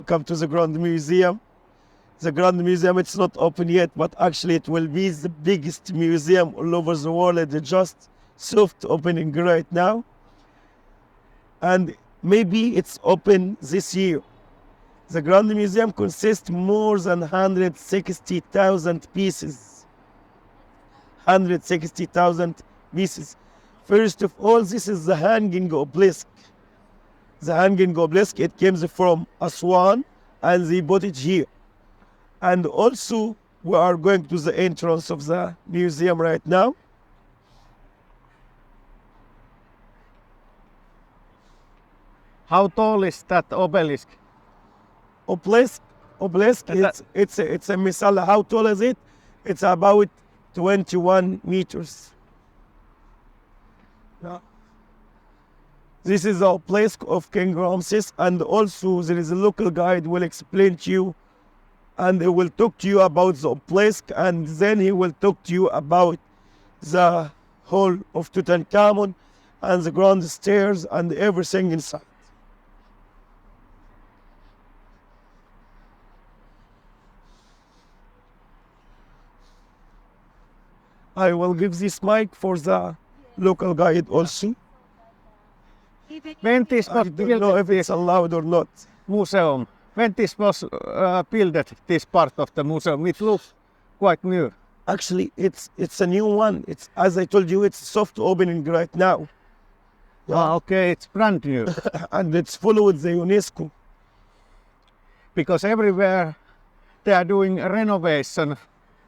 Come to the Grand Museum. The Grand Museum, it's not open yet, but actually it will be the biggest museum all over the world. It's just soft opening right now. And maybe it's open this year. The Grand Museum consists more than 160,000 pieces. 160,000 pieces. First of all, this is the hanging obelisk. The hanging obelisk, it comes from Aswan, and they put it here. And also, we are going to the entrance of the museum right now. How tall is that obelisk? Obelisk, And that- it's a misala. How tall is it? It's about 21 meters. Yeah. This is the obelisk of King Ramses, and also there is a local guide will explain to you, and he will talk to you about the obelisk, and then he will talk to you about the hall of Tutankhamun and the grand stairs and everything inside. I will give this mic for the local guide also. When this I was don't know built, if it's allowed or not. museum, when this was built, this part of the museum, it looks quite new. Actually, it's a new one. It's, as I told you, it's soft opening right now. Ah, okay, it's brand new. And it's followed the UNESCO. Because everywhere they are doing renovation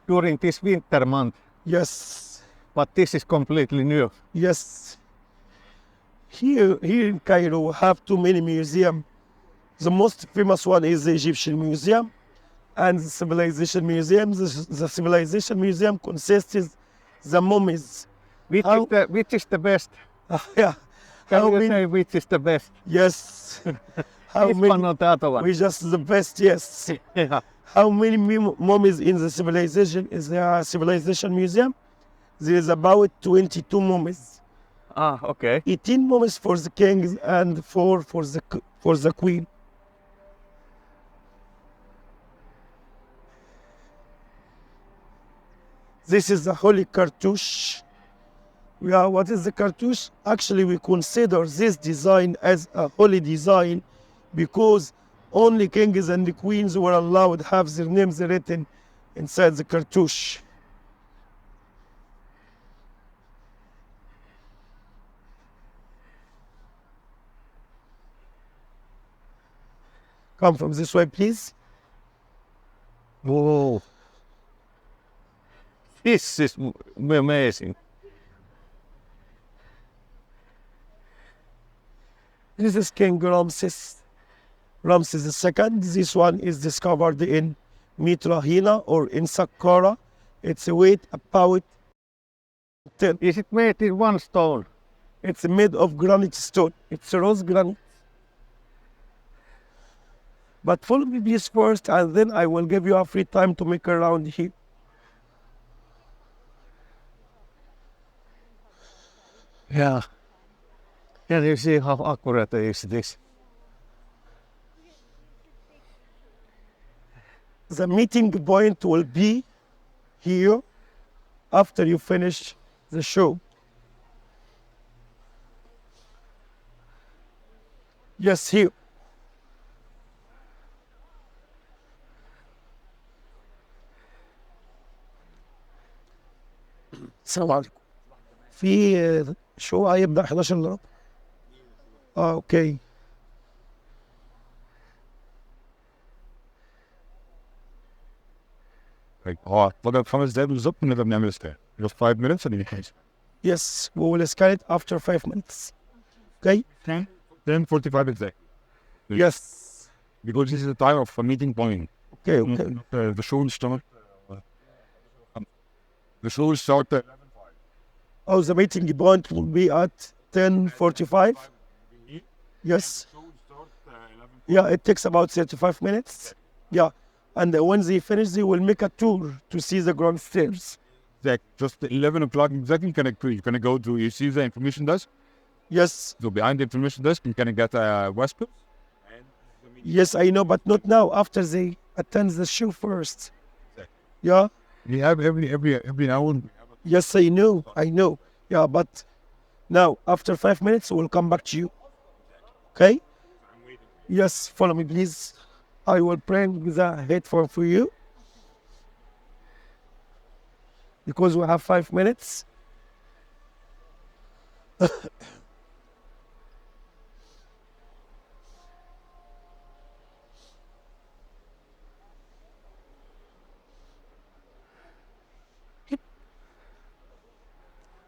during this winter month, Yes, but this is completely new. yes. Here in Cairo, we have too many museums. The most famous one is the Egyptian Museum and the Civilization Museum. The Civilization Museum consists the mummies. Which, How- which is the best? Yeah. Can How you many? say which is the best? Yes. How This many? one or the other one? We just the best. Yes. Yeah. How many mummies in the Civilization Museum? There is about 22 mummies. Ah, okay. 18 mummies for the kings and 4 for the queen. This is the holy cartouche. Yeah, what is the cartouche? Actually, we consider this design as a holy design because only kings and the queens were allowed to have their names written inside the cartouche. Come from this way, please. Whoa. This is amazing. This is King Ramses II. This one is discovered in Mitrahina or in Saqqara. It's a weight about 10. Is it made in one stone? It's made of granite stone. It's rose granite. But follow me please first, and then I will give you a free time to make around here. Yeah. Can you see how accurate is this? The meeting point will be here after you finish the show. Yes, here. السلام عليكم. في شو هيبدأ 11 الا ربع. اوكي. Like, wat gaan we eens op met de nimestä? Just 5 minutes and you Yes, we will scan it after 5 minutes. Okay? 10:45 exactly. Yes. Because this is the time of a meeting point. Okay, okay. The show start. The show start at Oh, the meeting point will be at 10:45. Yes. Yeah, it takes about 35 minutes. Yeah. And when they finish, they will make a tour to see the ground stairs. just 11 o'clock exactly. You're gonna go to, you see the information desk. Yes. So behind the information desk, you can get a Westpus. And the Yes, I know, but not now. After they attend the show first. Yeah. We have every hour. Yes, I know. Yeah, but now after 5 minutes, we'll come back to you. Okay? Yes, follow me, please. I will bring the headphone for you because we have 5 minutes.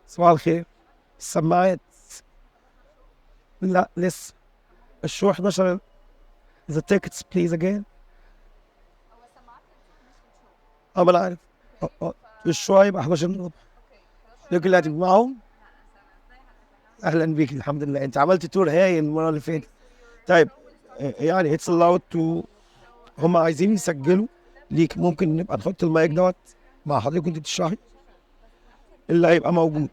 صباح الخير. السماعات لا لسه. الشو 11. The tickets please again. ما انا عارف. الشو هيبقى 11 الصبح. لكن اللي هتبقى معاهم. اهلا بيك الحمد لله. انت عملت تور هايل المره اللي فاتت. طيب يعني اتس allowed to. هم عايزين يسجلوا ليك. ممكن نبقى نحط المايك دوت مع حضرتك وانت بتشرحي اللي هيبقى موجود.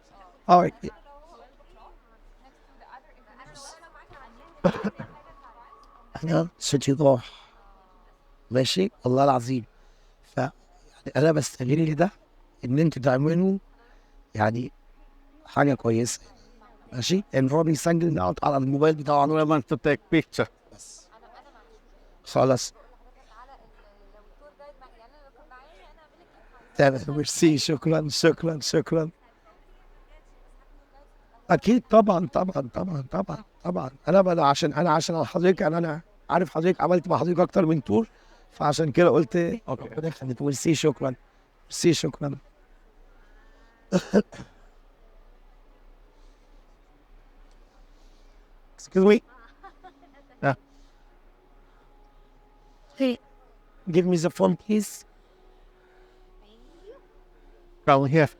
انا صوتي ضاح ماشي والله العظيم. يعني انا بستغل ده ان انتوا تعملوا يعني حاجه كويسه ماشي. ان هو بيسجل دوت على الموبايل بتاعه. We want to take picture. بس خلاص تمام. ميرسي. شكرا. اكيد طبعا. انا عشان حضرتك انا عارف حضرتك عملت مع حضرتك اكتر من تور فعشان كده قلت اوكي خليك. ميرسي شكرا. Excuse me. Yeah. Hey, give me the phone please. Come here.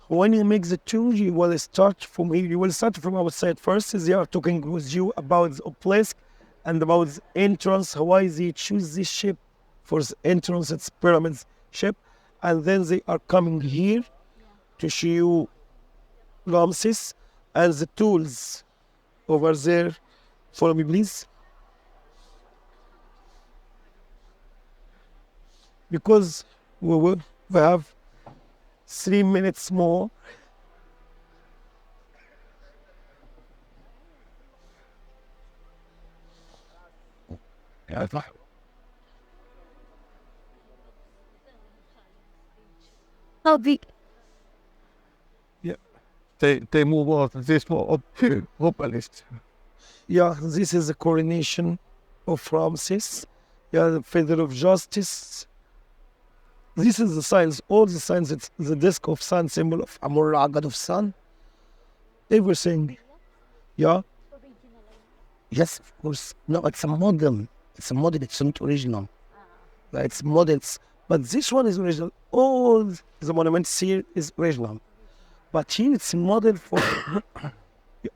When you make the tour, you will start from here. You will start from outside first. They are talking with you about the obelisk and about the entrance. Why they choose this shape for the entrance? It's pyramid shape, and then they are coming here to show you Ramses and the tools over there. Follow me, please. Because we have 3 minutes more. How big? They move on. This obelisk. Yeah, this is the coronation of Ramses. Yeah, the feather of justice. This is the signs, all the signs. It's the disc of sun, symbol of Amon-Ra, god of sun. Everything. Yeah. Yes, of course. No, it's a model. It's not original. It's models. But this one is original. All the monuments here is original. But here it's a model for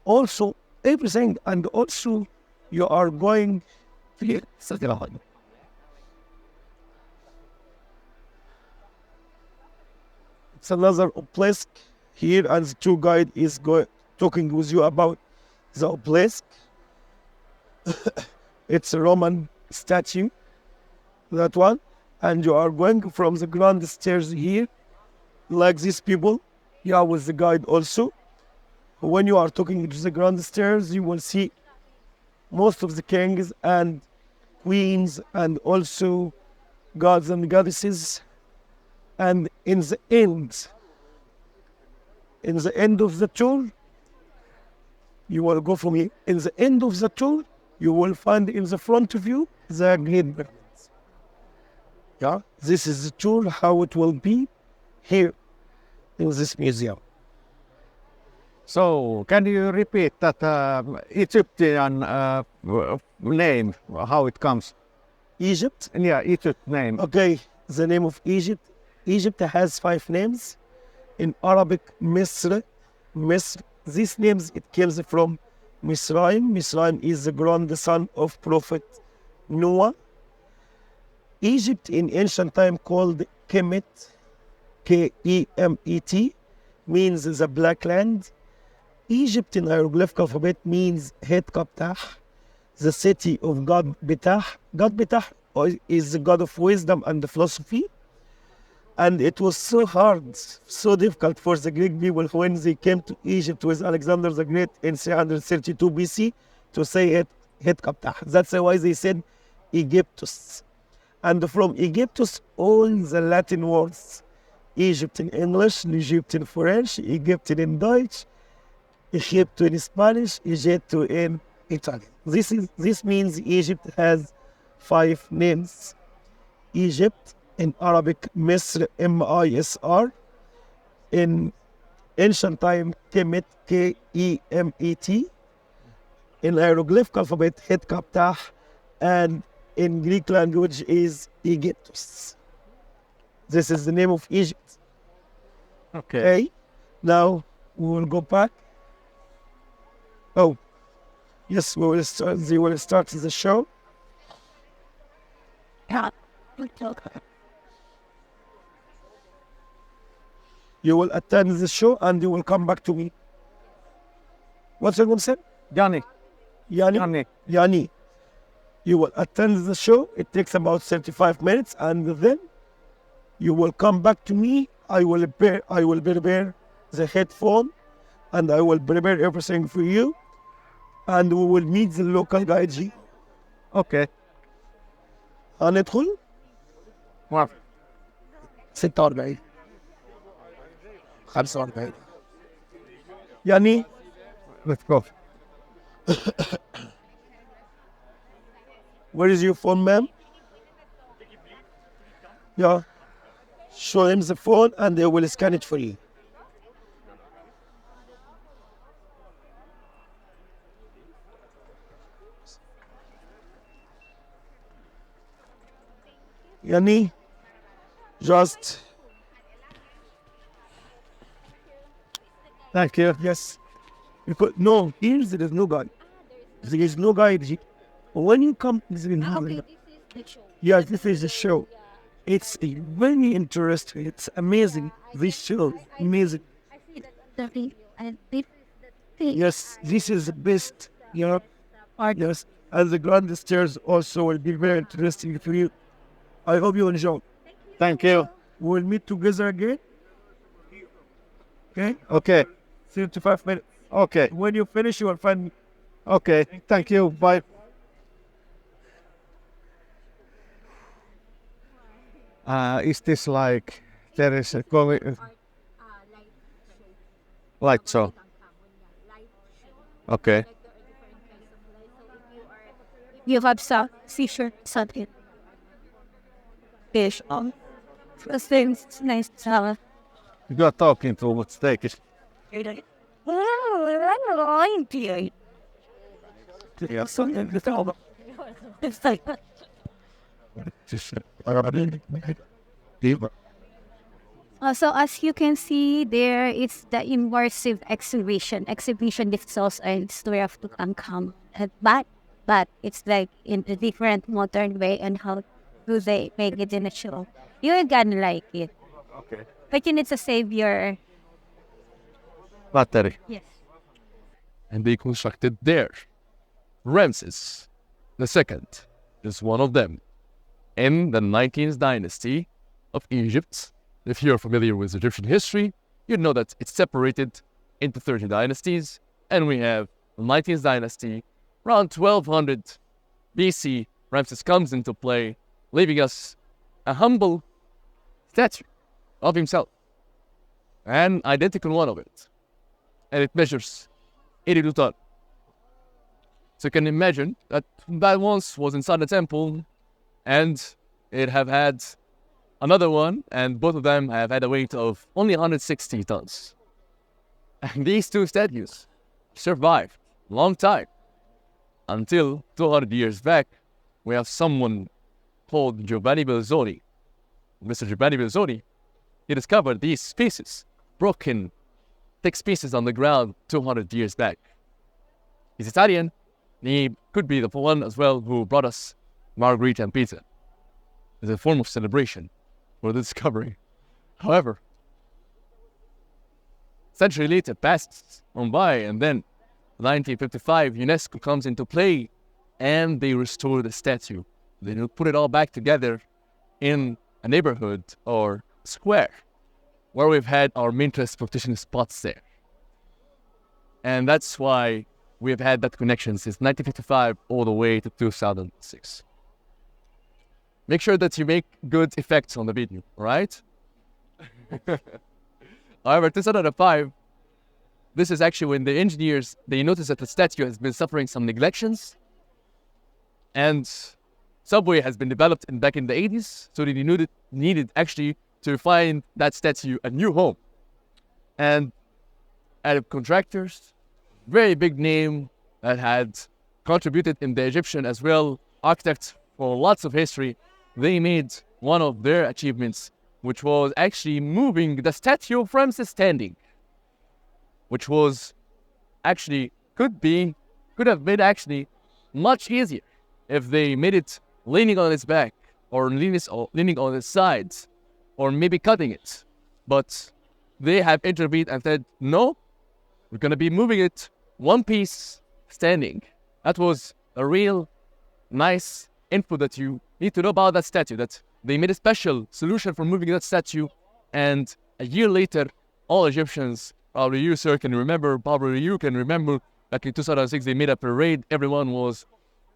also everything. And also you are going here. It's another obelisk here, and the tour guide is talking with you about the obelisk. It's a Roman statue, that one, and you are going from the grand stairs here, like these people. Yeah, with the guide also. When you are talking to the grand stairs, you will see most of the kings and queens, and also gods and goddesses. And in the end of the tour, you will go from here. In the end of the tour, you will find in the front of you the Great Pyramids. Yeah, this is the tour how it will be here in this museum. So, can you repeat that Egyptian name, how it comes? Egypt. Yeah, Egypt name. Okay, the name of Egypt. Egypt has 5 names. In Arabic, Misr. These names, it comes from Misraim. Misraim is the grandson of Prophet Noah. Egypt in ancient time called Kemet. Kemet, means the black land. Egypt in hieroglyphic alphabet means Het Kaptah, the city of God Betah. God Betah is the god of wisdom and philosophy. And it was so hard, so difficult for the Greek people when they came to Egypt with Alexander the Great in 332 BC to say Het Kaptah. That's why they said Egyptus. And from Egyptus, all the Latin words, Egypt in English, Egypt in French, Egypt in Dutch, Egypt in Spanish, Egypt in Italian. This means Egypt has 5 names. Egypt, in Arabic, Misr, M-I-S-R. In ancient time, Kemet, K-E-M-E-T. In hieroglyphic alphabet, Het Kaptah. And in Greek language is Egyptus. This is the name of Egypt. Okay. Now we will go back. Oh, yes, we will start the show. You will attend the show and you will come back to me. What's your name, sir? Yanni. Yani. You will attend the show. It takes about 35 minutes, and then you will come back to me. I will prepare the headphone, and I will prepare everything for you, and we will meet the local guide. Okay. هندخل Wow. 46 45 يعني Let's go. Where is your phone, ma'am? Yeah. Show him the phone and they will scan it for you. Yani, just, Thank you. yes. Because, no, here there is no guide. There is no guide. When you come, there is no guide. Yeah, this is the show. It's very interesting. It's amazing. This show, amazing. Yes, this is the best. You know, yes, and the grand stairs also will be very interesting for you. I hope you enjoy. Thank you. We'll meet together again. Okay? Okay. 35 minutes. Okay. When you finish, you will find me. Okay. Thank you. Bye. Is this like there is a light show? Okay. You have some seashore something. Fish on. First thing, it's nice to have. You are talking too much. Take it. It's like so as you can see there, it's the immersive exhibition. Exhibition discuss a story of Tutankhamun. But it's like in a different modern way and how do they make it in a show. You're gonna like it. Okay. But you need to save your Battery. yes. And they constructed there. Ramses II is one of them. In the 19th dynasty of Egypt, if you're familiar with Egyptian history, you know that it's separated into 30 dynasties, and we have the 19th dynasty. Around 1200 BC, Ramses comes into play, leaving us a humble statue of himself, an identical one of it, and it measures 82 tons. So you can imagine that once was inside the temple, and it have had another one, and both of them have had a weight of only 160 tons. And these two statues survived a long time, until 200 years back, we have someone called Giovanni Belzoni. Mr. Giovanni Belzoni, he discovered these pieces, broken, thick pieces on the ground 200 years back. He's Italian. He could be the one as well who brought us margherita and pizza as a form of celebration for the discovery. However, century later passes on by, and then 1955 UNESCO comes into play, and they restore the statue. They put it all back together in a neighborhood or square where we've had our main transportation spots there. And that's why we've had that connection since 1955 all the way to 2006. Make sure that you make good effects on the video, right? However, 2005, this is actually when the engineers, they noticed that the statue has been suffering some neglections, and subway has been developed back in the 80s, so they needed actually to find that statue a new home. And Arab contractors, very big name that had contributed in the Egyptian as well, architects for lots of history, they made one of their achievements, which was actually moving the statue of Ramses standing, which was actually could have been actually much easier if they made it leaning on its back or leaning on its sides or maybe cutting it. But they have intervened and said, no, we're going to be moving it one piece standing. That was a real nice info that you need to know about that statue, that they made a special solution for moving that statue, and a year later, all Egyptians, probably you, sir, can remember, probably you can remember, back in 2006, they made a parade. Everyone was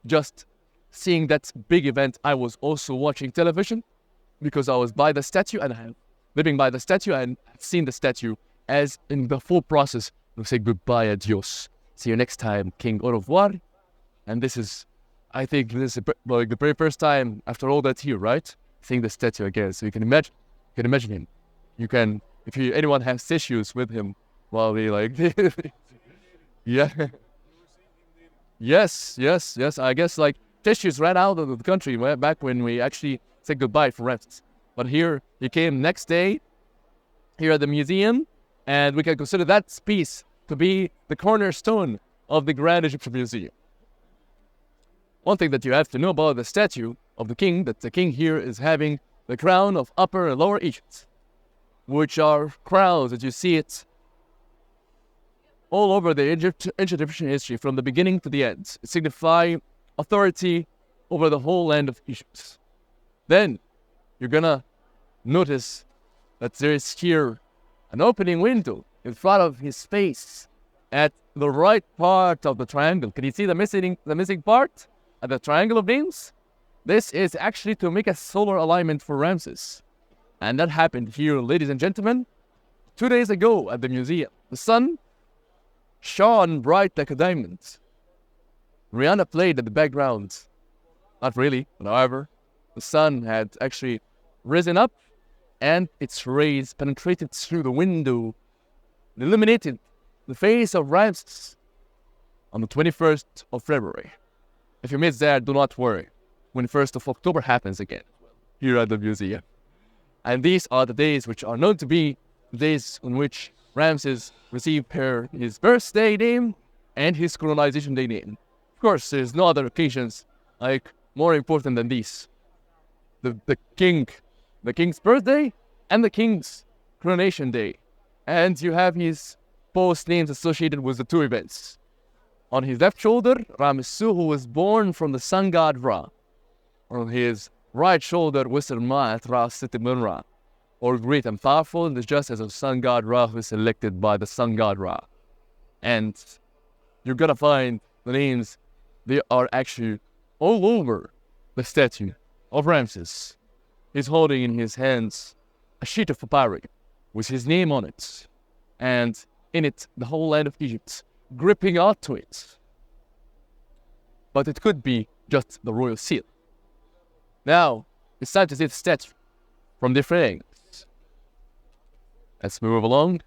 just seeing that big event. I was also watching television because I was by the statue and I'm living by the statue and I've seen the statue as in the full process. We say goodbye, adios. See you next time, King, au revoir. And this is, I think, this is like the very first time after all that here, right? Seeing the statue again. So you can imagine him. You can, if anyone has issues with him, well, they like, yeah. Yes. I guess like tissues ran out of the country back when we actually said goodbye for Ramses. But here he came next day here at the museum, and we can consider that piece to be the cornerstone of the Grand Egyptian Museum. One thing that you have to know about the statue of the king, that the king here is having the crown of Upper and Lower Egypt, which are crowns that you see it all over the ancient Egyptian history from the beginning to the end. It signifies authority over the whole land of Egypt. Then you're gonna notice that there is here an opening window in front of his face at the right part of the triangle. Can you see the missing part at the triangle of names? This is actually to make a solar alignment for Ramses. And that happened here, ladies and gentlemen, 2 days ago at the museum. The sun shone bright like a diamond. Rihanna played in the background. Not really, but however, the sun had actually risen up and its rays penetrated through the window and illuminated the face of Ramses on the 21st of February. If you miss that, do not worry. 21st of October happens again here at the museum. And these are the days which are known to be the days on which Ramses received his birthday name and his colonization day name. Of course, there's no other occasions like more important than these. The king's birthday and the king's coronation day. And you have his post names associated with the two events. On his left shoulder, Ramessu, who was born from the sun god Ra. On his right shoulder, Wisr Ra Sitimun, or great and powerful, and just as a sun god Ra who is selected by the sun god Ra. And you're gonna find the names, they are actually all over the statue of Ramses. He's holding in his hands a sheet of papyri with his name on it, and in it the whole land of Egypt gripping onto it. But it could be just the royal seal. Now, it's time to see the statue from different angles. Let's move along.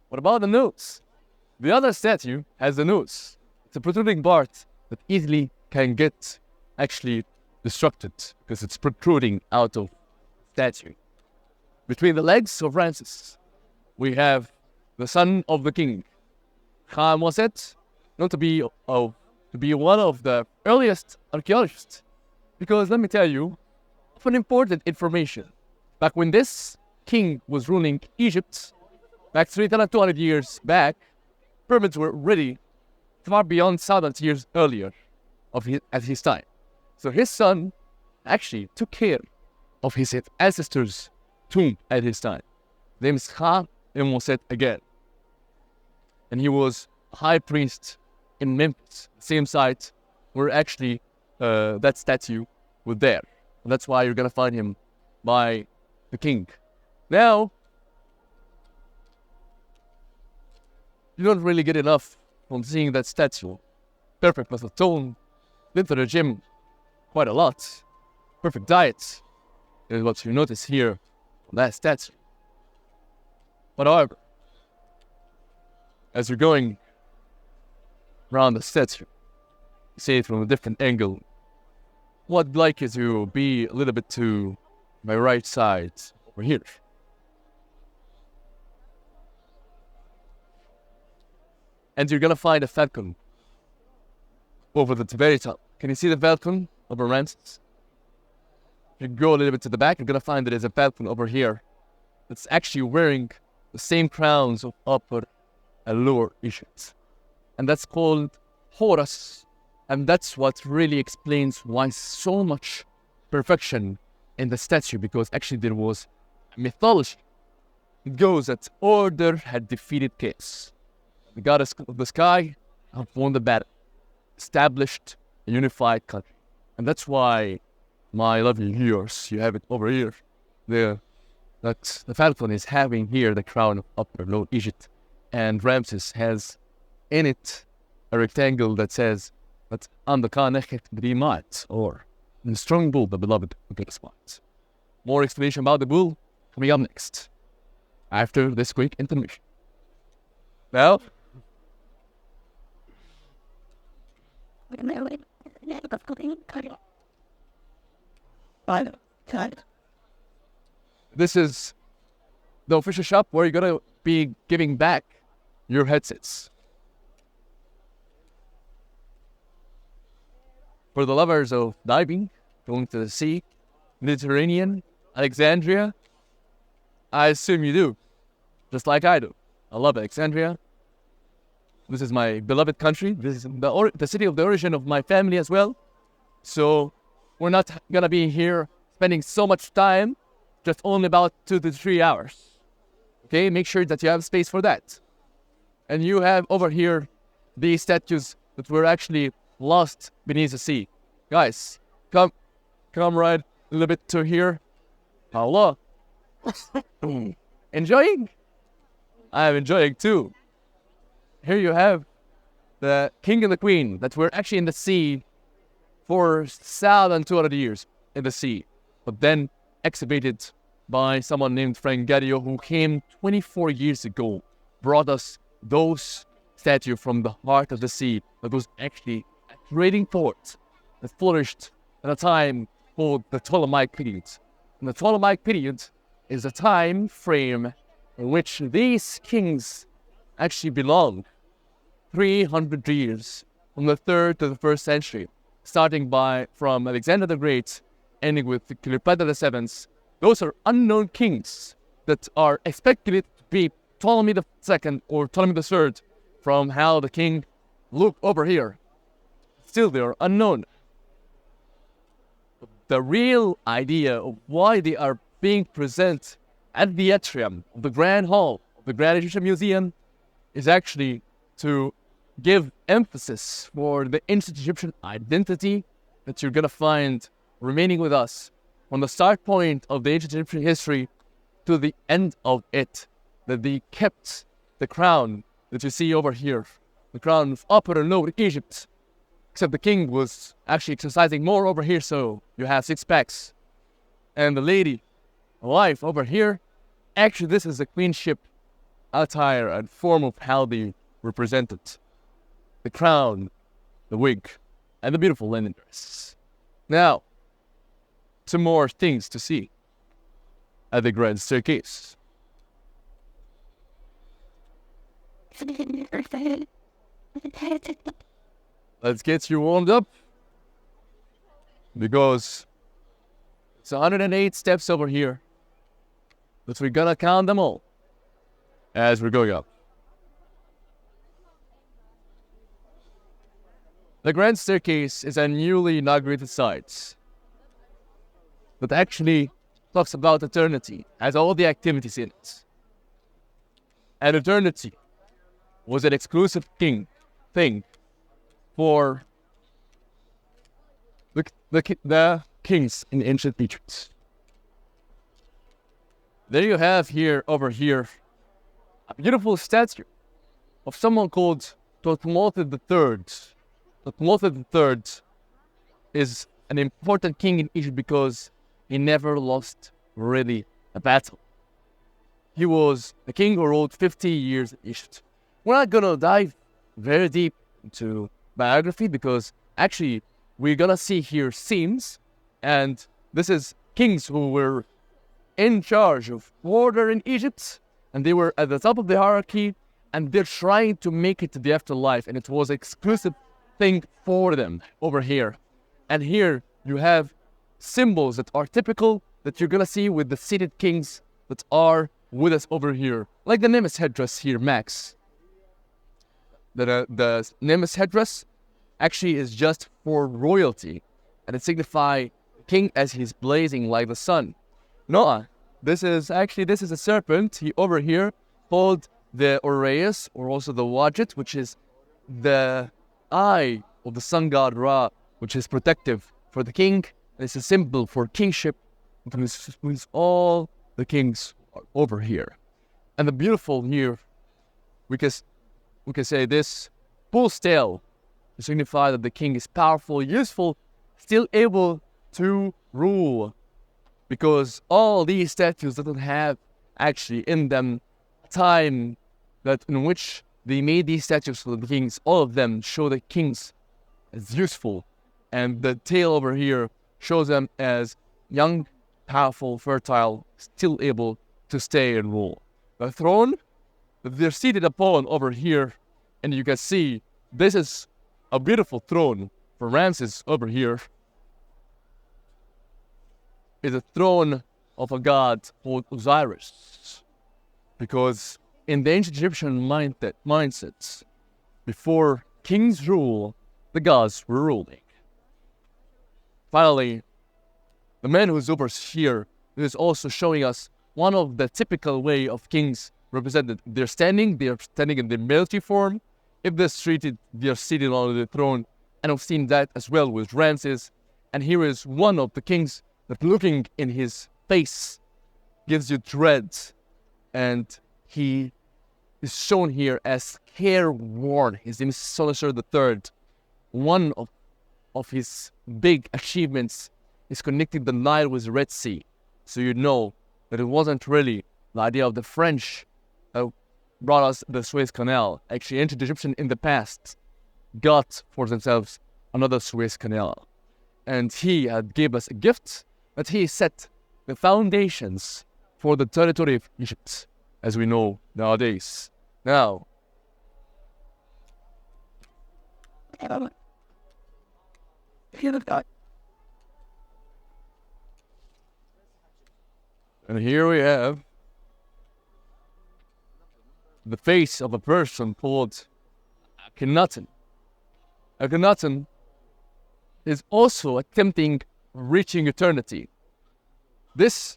What about the nose? The other statue has the nose. It's a protruding part that easily can get actually destructed because it's protruding out of statue. Between the legs of Ramses, we have the son of the king, Khan Moset, known to be one of the earliest archaeologists. Because let me tell you, of an important information. Back when this king was ruling Egypt back 3,200 years back, pyramids were ready far beyond 1,000 years earlier at his time. So his son actually took care of his ancestors' tomb at his time. His name is Kha again. And he was a high priest in Memphis, the same site where actually that statue was there. And that's why you're going to find him by the king. Now, you don't really get enough from seeing that statue. Perfect with the tone, been to the gym quite a lot. Perfect diet is what you notice here on that statue. But however, as you're going around the statue, you see it from a different angle. What I'd like you to be a little bit to my right side over here. And you're gonna find a falcon over the very top. Can you see the falcon over Ramses? If you go a little bit to the back, you're gonna find that there's a falcon over here that's actually wearing the same crowns of Upper and Lower Egypt. And that's called Horus. And that's what really explains why so much perfection in the statue, because actually there was a mythology. It goes that order had defeated chaos. The goddess of the sky have won the battle, established a unified country. And that's why, my lovely viewers, you have it over here, that the falcon is having here the crown of Upper Lower Egypt, and Ramses has in it a rectangle that says that Andaka Nechet Brimat, or the strong bull, the beloved of the spot. More explanation about the bull coming up next, after this quick intermission. Now, this is the official shop where you're gonna be giving back your headsets. For the lovers of diving, going to the sea, Mediterranean, Alexandria, I assume you do, just like I do. I love Alexandria. This is my beloved country. This is the city of the origin of my family as well. So we're not gonna be here spending so much time, just only about 2 to 3 hours. Okay, make sure that you have space for that. And you have over here these statues that were actually lost beneath the sea. Guys, come right a little bit to here. Hello. Enjoying? I'm enjoying too. Here you have the king and the queen that were actually in the sea for 1,200 years in the sea, but then exhibited by someone named Frank Gario, who came 24 years ago, brought us those statues from the heart of the sea that was actually a trading port that flourished at a time called the Ptolemaic period. And the Ptolemaic period is a time frame in which these kings actually belong 300 years from the 3rd to the 1st century, starting from Alexander the Great, ending with Cleopatra VII. Those are unknown kings that are expected to be Ptolemy II or Ptolemy III, from how the king looked over here. Still, they are unknown. The real idea of why they are being presented at the atrium of the Grand Hall of the Grand Egyptian Museum is actually to give emphasis for the ancient Egyptian identity that you're going to find remaining with us from the start point of the ancient Egyptian history to the end of it, that they kept the crown that you see over here, the crown of Upper and Lower Egypt, except the king was actually exercising more over here, so you have 6 packs. And the lady, the wife over here, actually this is the queenship attire and form of how they represented the crown, the wig, and the beautiful linen dress. Now, some more things to see at the grand staircase. Let's get you warmed up, because it's 108 steps over here. but we're gonna count them all as we're going up. The Grand Staircase is a newly inaugurated site that actually talks about eternity, has all the activities in it. And eternity was an exclusive thing for the kings in ancient Egypt. There you have over here, a beautiful statue of someone called Thutmose III. Thutmose III is an important king in Egypt because he never lost really a battle. He was a king who ruled 50 years in Egypt. We're not gonna dive very deep into biography because actually we're gonna see here scenes, and this is kings who were in charge of order in Egypt, and they were at the top of the hierarchy, and they're trying to make it to the afterlife, and it was an exclusive thing for them over here. And here you have symbols that are typical that you're gonna see with the seated kings that are with us over here, like the nime's headdress here, Max. The nime's headdress actually is just for royalty, and it signifies king as he's blazing like the sun. Noah, this is a serpent over here called the Uraeus, or also the Wadjet, which is the eye of the sun god Ra, which is protective for the king. It's a symbol for kingship, with all the kings over here. And the beautiful here, we can say this bull's tail to signify that the king is powerful, useful, still able to rule. Because all these statues don't have actually in them time that in which they made these statues for the kings. All of them show the kings as useful, and the tail over here shows them as young, powerful, fertile, still able to stay and rule. The throne that they're seated upon over here, and you can see this is a beautiful throne for Ramses over here. Is a throne of a god called Osiris, because in the ancient Egyptian mindset, before kings rule, the gods were ruling. Finally, the man who's over here is also showing us one of the typical way of kings represented. They're standing in the military form. If they're seated on the throne, and I've seen that as well with Ramses. And here is one of the kings that looking in his face gives you dread, and he is shown here as careworn. His name is Solisher III. One of his big achievements is connecting the Nile with the Red Sea. So you know that it wasn't really the idea of the French brought us the Suez Canal. Actually, ancient Egyptian in the past got for themselves another Suez Canal. And he had gave us a gift that he set the foundations for the territory of Egypt, as we know nowadays. Now, and here we have the face of a person called Akhenaten. Akhenaten is also attempting reaching eternity. This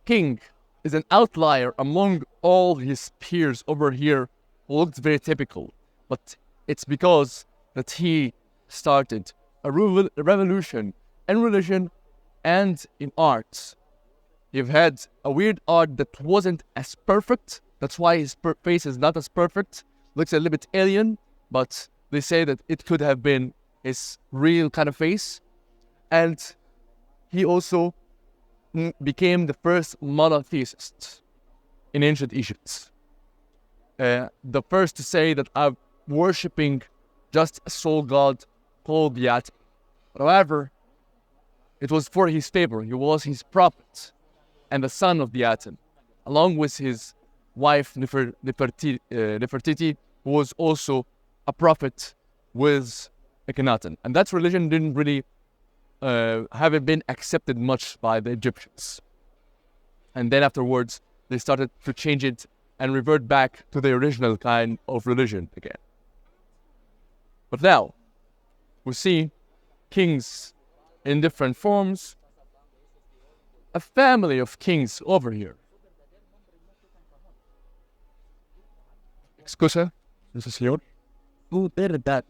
king is an outlier among all his peers over here who looks very typical, but it's because that he started a revolution in religion and in art. You've had a weird art that wasn't as perfect. That's why his face is not as perfect. Looks a little bit alien, but they say that it could have been his real kind of face. And he also became the first monotheist in ancient Egypt. The first to say that I'm worshipping just a sole god called the Aten. However, it was for his favor. He was his prophet and the son of the Aten, along with his wife Nefertiti, who was also a prophet with Akhenaten. And that religion didn't really haven't been accepted much by the Egyptians. And then afterwards, they started to change it and revert back to the original kind of religion again. But now, we see kings in different forms, a family of kings over here. Excusa, this is here. Who did that?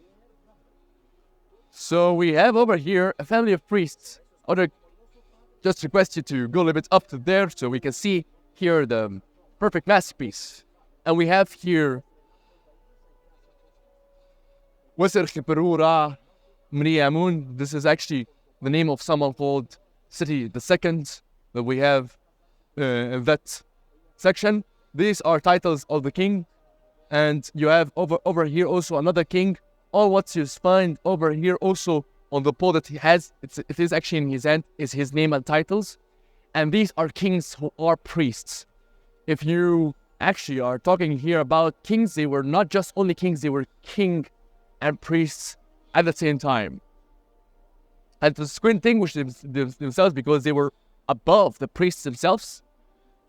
So we have over here a family of priests. I would just request you to go a little bit up to there so we can see here the perfect masterpiece. And we have here Wasir Khiperura Mriamun. This is actually the name of someone called City the Second that we have in that section. These are titles of the king. And you have over here also another king. All what you find over here also on the pole that he has, it is actually in his hand, is his name and titles. And these are kings who are priests. If you actually are talking here about kings, they were not just only kings, they were king and priests at the same time. And to distinguish themselves because they were above the priests themselves,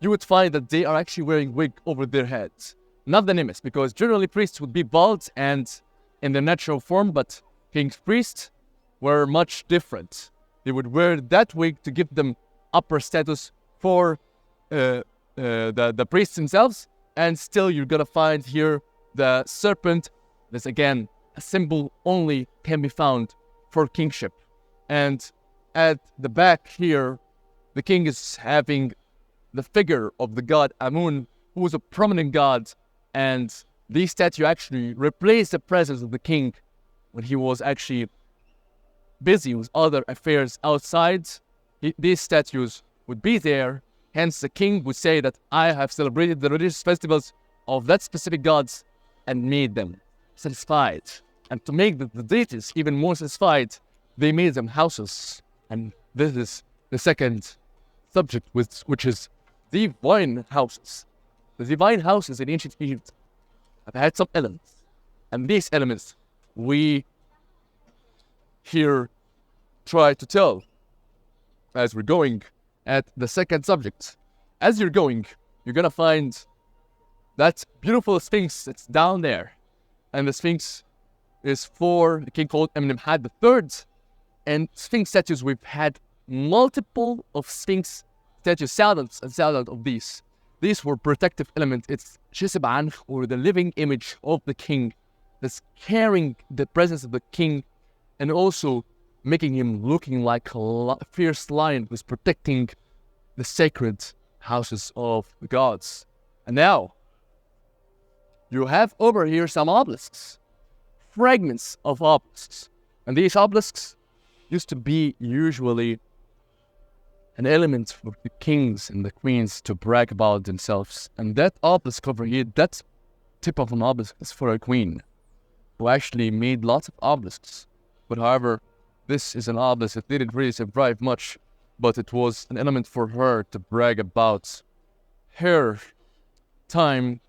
you would find that they are actually wearing wig over their heads. Not the nimestä, because generally priests would be bald and in their natural form, but king's priests were much different. They would wear that wig to give them upper status for the priests themselves, and still you're gonna find here the serpent. That's again a symbol only can be found for kingship. And at the back here, the king is having the figure of the god Amun, who was a prominent god. And this statue actually replaced the presence of the king when he was actually busy with other affairs outside. These statues would be there. Hence, the king would say that I have celebrated the religious festivals of that specific gods and made them satisfied. And to make the deities even more satisfied, they made them houses. And this is the second subject, which is divine houses. The divine houses in ancient Egypt have had some elements. And these elements we here try to tell as we're going at the second subject. As you're going, you're going to find that beautiful sphinx that's down there. And the sphinx is for the king called Amenemhat III. And sphinx statues, we've had multiple of sphinx statues, thousands and thousands of these. These were protective elements. It's Shisib or the living image of the king that's carrying the presence of the king and also making him looking like a fierce lion who's protecting the sacred houses of the gods. And now, you have over here some obelisks, fragments of obelisks. And these obelisks used to be usually an element for the kings and the queens to brag about themselves. And that obelisk over here, that tip of an obelisk is for a queen who actually made lots of obelisks. But however, this is an obelisk that didn't really survive much, but it was an element for her to brag about her time.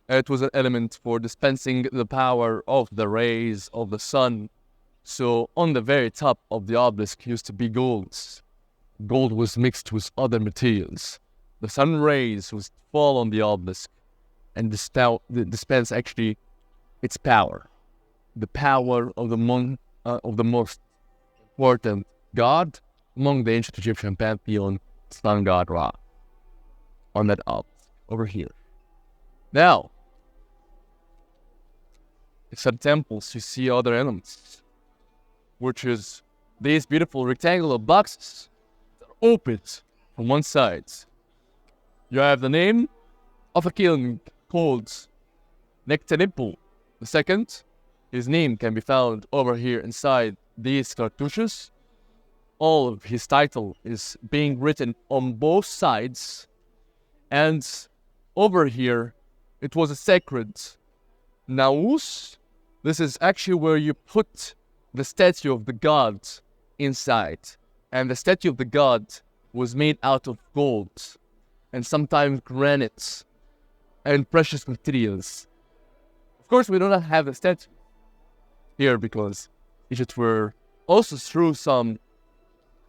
It was an element for dispensing the power of the rays of the sun. So on the very top of the obelisk used to be gold. Gold was mixed with other materials. The sun rays would fall on the obelisk and dispense actually its power. The power of the most important god among the ancient Egyptian pantheon, sun god Ra. On that obelisk over here. Now, inside temples you see other elements, which is these beautiful rectangular boxes that are open from one side. You have the name of a king called Nectanipal II. His name can be found over here inside these cartouches. All of his title is being written on both sides. And over here, it was a sacred naus. This is actually where you put the statue of the god inside. And the statue of the god was made out of gold and sometimes granite and precious materials. Of course, we do not have the statue here because Egypt were also through some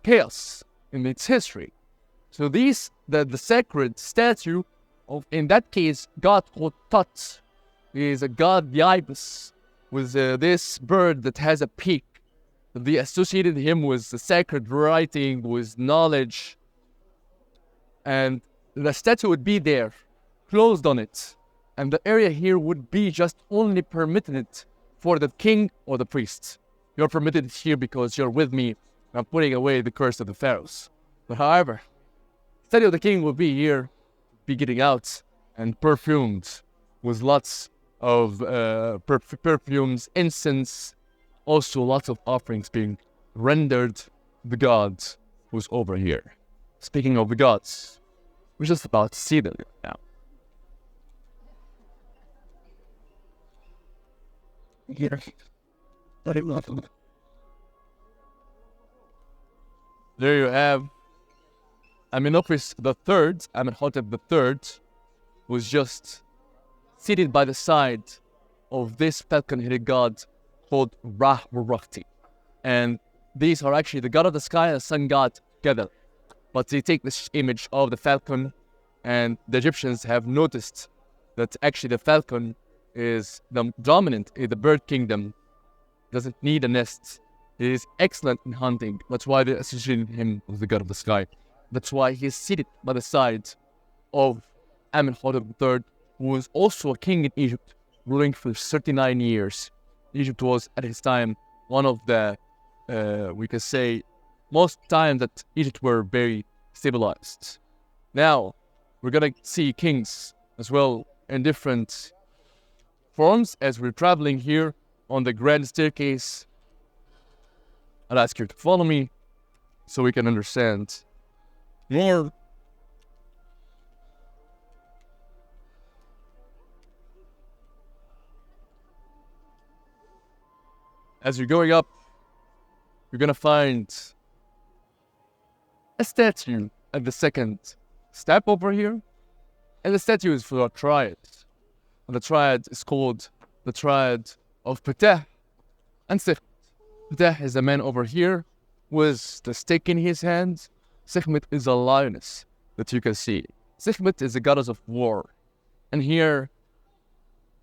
chaos in its history. So the sacred statue of, in that case, god called Tut, is a god, the ibis, with this bird that has a peak. They associated him with the sacred writing, with knowledge, and the statue would be there, closed on it, and the area here would be just only permitted for the king or the priest. You're permitted here because you're with me. I'm putting away the curse of the pharaohs. But however, the statue of the king will be here, be getting out and perfumed with lots of perfumes, incense, also lots of offerings being rendered to the god who's over here. Speaking of the gods, we're just about to see them now. Here. There you have Amenopis the Third, Amenhotep the Third, was just seated by the side of this falcon-headed god called Ra-Rakti. And these are actually the god of the sky and the sun god together. But they take this image of the falcon, and the Egyptians have noticed that actually the falcon is the dominant in the bird kingdom, doesn't need a nest. He is excellent in hunting. That's why they associated him with the god of the sky. That's why he is seated by the side of Amenhotep III, who was also a king in Egypt, ruling for 39 years. Egypt was, at his time, one of the, we could say, most time that Egypt were very civilized. Now, we're gonna see kings as well in different forms as we're traveling here on the grand staircase. I'll ask you to follow me so we can understand more. As you're going up, you're gonna find a statue at the second step over here, and the statue is for a triad. And the triad is called the triad of Ptah and Sekhmet. Ptah is a man over here with the stick in his hand. Sekhmet is a lioness that you can see. Sekhmet is the goddess of war. And here,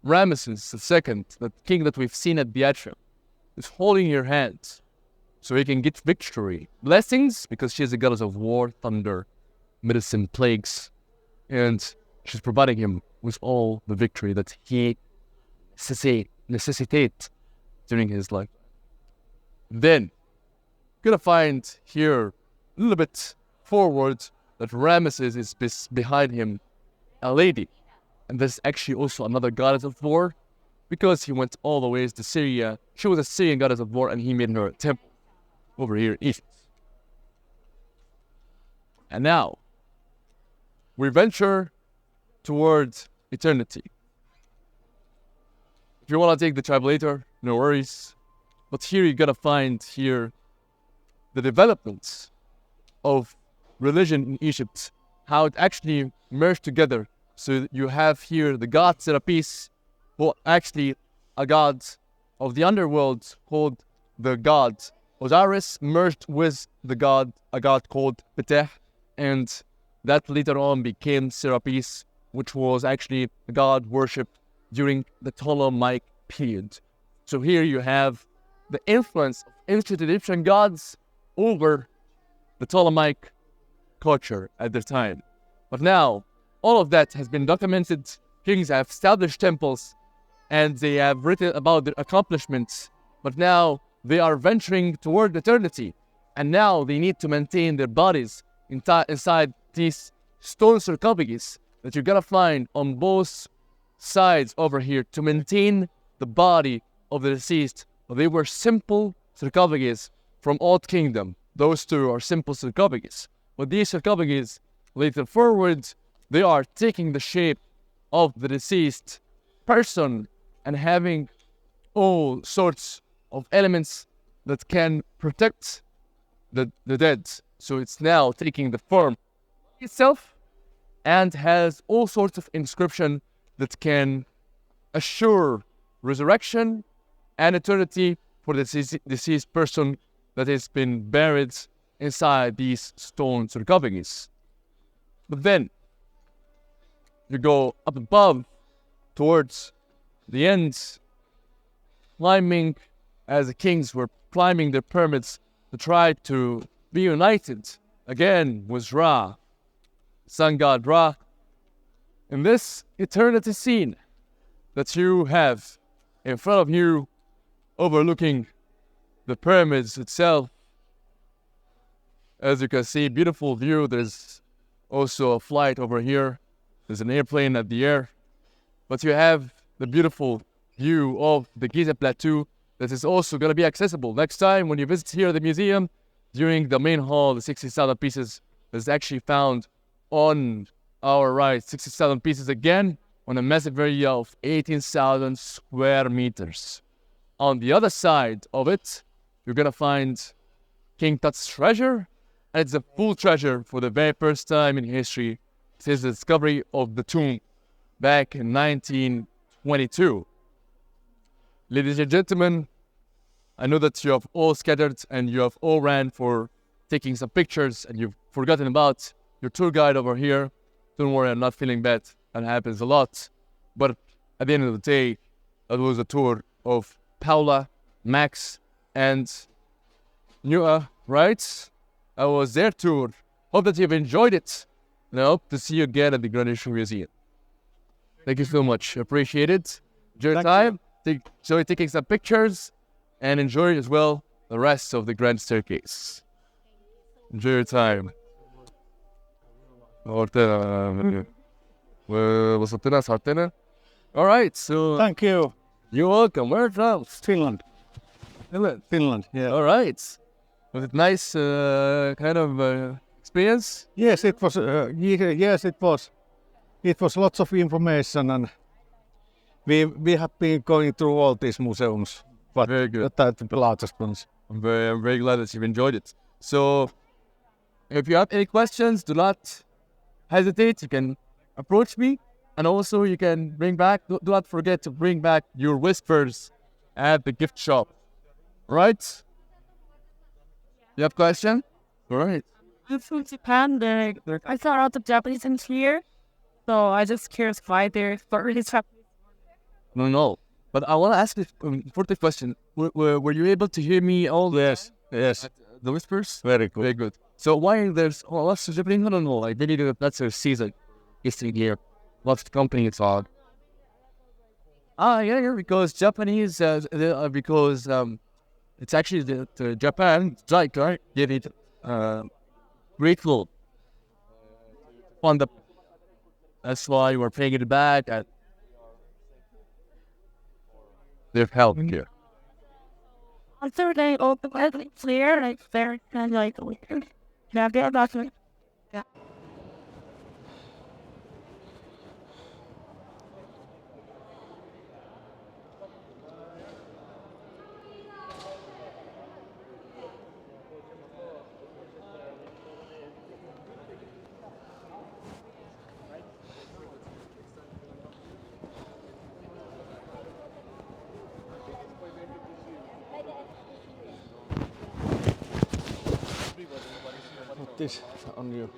Ramesses II, the king that we've seen at the atrium, is holding her hand so he can get victory. Blessings, because she is the goddess of war, thunder, medicine, plagues, and she's providing him with all the victory that he necessitates during his life. Then, you're gonna find here a little bit forward that Ramesses is behind him, a lady. And there's actually also another goddess of war, because he went all the ways to Syria. She was a Syrian goddess of war, and he made her a temple over here in Egypt. And now, we venture towards eternity. If you want to take the tribulator, no worries. But here you're gonna find here the developments of religion in Egypt, how it actually merged together. So you have here the god Serapis, who actually a god of the underworld called the god Osiris, merged with a god called Ptah, and that later on became Serapis, which was actually a god worshipped during the Ptolemaic period. So here you have the influence of ancient Egyptian gods over the Ptolemaic culture at the time. But now, all of that has been documented. Kings have established temples, and they have written about their accomplishments. But now, they are venturing toward eternity. And now, they need to maintain their bodies inside these stone sarcophagus that you're gonna find on both sides over here to maintain the body of the deceased. They were simple sarcophagus from Old Kingdom. Those two are simple sarcophagus. But these sarcophagus, later forward, they are taking the shape of the deceased person and having all sorts of elements that can protect the dead. So it's now taking the form itself and has all sorts of inscription that can assure resurrection and eternity for the deceased person that has been buried inside these stone sarcophagus. But then you go up above towards the ends, climbing as the kings were climbing their pyramids to try to be united again with Ra, sun god Ra. In this eternity scene that you have in front of you, overlooking the pyramids itself, as you can see, beautiful view. There's also a flight over here. There's an airplane at the air. But you have the beautiful view of the Giza Plateau that is also going to be accessible. Next time when you visit here at the museum, during the main hall, the 60,000 pieces is actually found on our right. 60,000 pieces again on a massive area of 18,000 square meters. On the other side of it, you're going to find King Tut's treasure. And it's a full treasure for the very first time in history since the discovery of the tomb back in 1922. Ladies and gentlemen, I know that you have all scattered and you have all ran for taking some pictures and you've forgotten about your tour guide over here. Don't worry, I'm not feeling bad. That happens a lot. But at the end of the day, that was a tour of Paula, Max, and Nua, right? I was their tour. Hope that you've enjoyed it. And I hope to see you again at the Grand Egyptian Museum. Thank you so much. Appreciate it. Enjoy your time. Enjoy taking some pictures. And enjoy as well the rest of the Grand Staircase. Enjoy your time. Alright, so Thank you. you're welcome. Where from? Finland. Finland, yeah. Alright. Was it nice kind of experience? Yes, it was. Yes, it was. It was lots of information, and we have been going through all these museums, but Very good. the largest ones. I'm very glad that you've enjoyed it. So, if you have any questions, do not hesitate. You can approach me, and also you can bring back. Do not forget to bring back your whispers at the gift shop. Right? You have question? All right. I'm from Japan. I saw a lot of Japanese in here, so I just curious why they're really Japanese. No. But I want to ask you for the question. Were you able to hear me all the Yes, time? yes, The whispers? very good. Very good. So why there's lots of Japanese? I don't know. I believe that's a season history here. Lots of companies on. Yeah. Because Japanese, because it's actually the Japan, right? Give it grateful on the. That's why we're paying it back and their help here. After they open it clear, like very kind of like weird. Yeah, they're not. Yeah. Put this on you.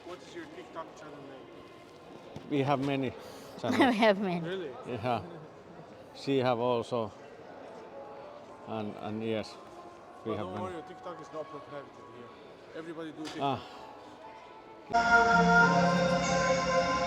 What is your TikTok channel name? We have many I channels. have many. Really? Yeah. She have also, and yes, we But have don't many. worry, your TikTok is not prohibited here. Everybody do TikTok. Ah.